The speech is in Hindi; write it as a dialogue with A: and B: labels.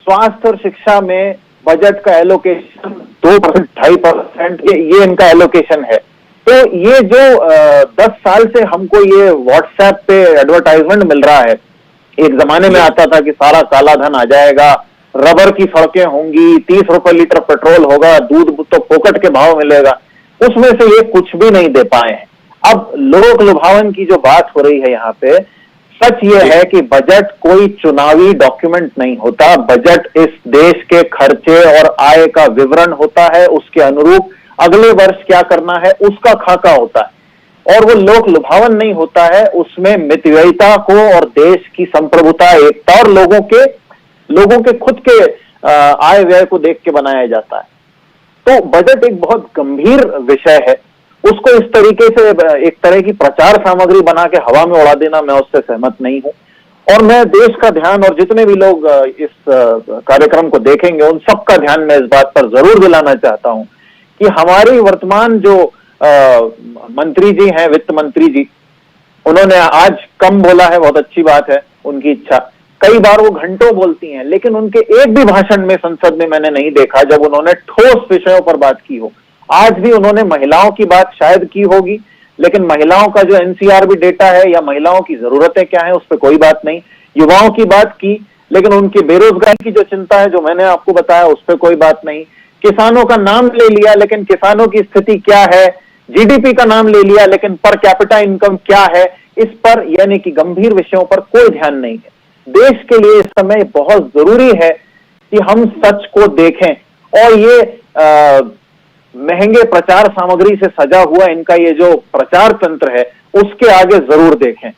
A: स्वास्थ्य और शिक्षा में बजट का एलोकेशन 2%, 2.5% ये इनका एलोकेशन है। तो ये जो 10 साल से हमको ये व्हाट्सएप पे एडवर्टाइजमेंट मिल रहा है, एक जमाने में आता था कि सारा काला धन आ जाएगा, रबर की सड़कें होंगी, 30 रुपए लीटर पेट्रोल होगा, दूध तो फोकट के भाव मिलेगा, उसमें से ये कुछ भी नहीं दे पाए हैं। अब लोक लुभावन की जो बात हो रही है यहाँ पे, सच ये है कि बजट कोई चुनावी डॉक्यूमेंट नहीं होता। बजट इस देश के खर्चे और आय का विवरण होता है, उसके अनुरूप अगले वर्ष क्या करना है उसका खाका होता है, और वो लोक लुभावन नहीं होता है। उसमें मितव्ययिता को और देश की संप्रभुता, एकता और लोगों के खुद के आय व्यय को देख के बनाया जाता है। तो बजट एक बहुत गंभीर विषय है, उसको इस तरीके से एक तरह की प्रचार सामग्री बना के हवा में उड़ा देना, मैं उससे सहमत नहीं हूं। और मैं देश का ध्यान, और जितने भी लोग इस कार्यक्रम को देखेंगे उन सबका ध्यान मैं इस बात पर जरूर दिलाना चाहता हूं कि हमारी वर्तमान जो मंत्री जी हैं, वित्त मंत्री जी, उन्होंने आज कम बोला है, बहुत अच्छी बात है, उनकी इच्छा। कई बार वो घंटों बोलती हैं, लेकिन उनके एक भी भाषण में संसद में मैंने नहीं देखा जब उन्होंने ठोस विषयों पर बात की हो। आज भी उन्होंने महिलाओं की बात शायद की होगी, लेकिन महिलाओं का जो एनसीआरबी डेटा है या महिलाओं की जरूरतें क्या है उस पर कोई बात नहीं। युवाओं की बात की, लेकिन उनकी बेरोजगारी की जो चिंता है, जो मैंने आपको बताया, उस पर कोई बात नहीं। किसानों का नाम ले लिया, लेकिन किसानों की स्थिति क्या है, जीडीपी का नाम ले लिया, लेकिन पर कैपिटा इनकम क्या है, इस पर यानी कि गंभीर विषयों पर कोई ध्यान नहीं है। देश के लिए इस समय बहुत जरूरी है कि हम सच को देखें, और ये महंगे प्रचार सामग्री से सजा हुआ इनका ये जो प्रचार तंत्र है उसके आगे जरूर देखें।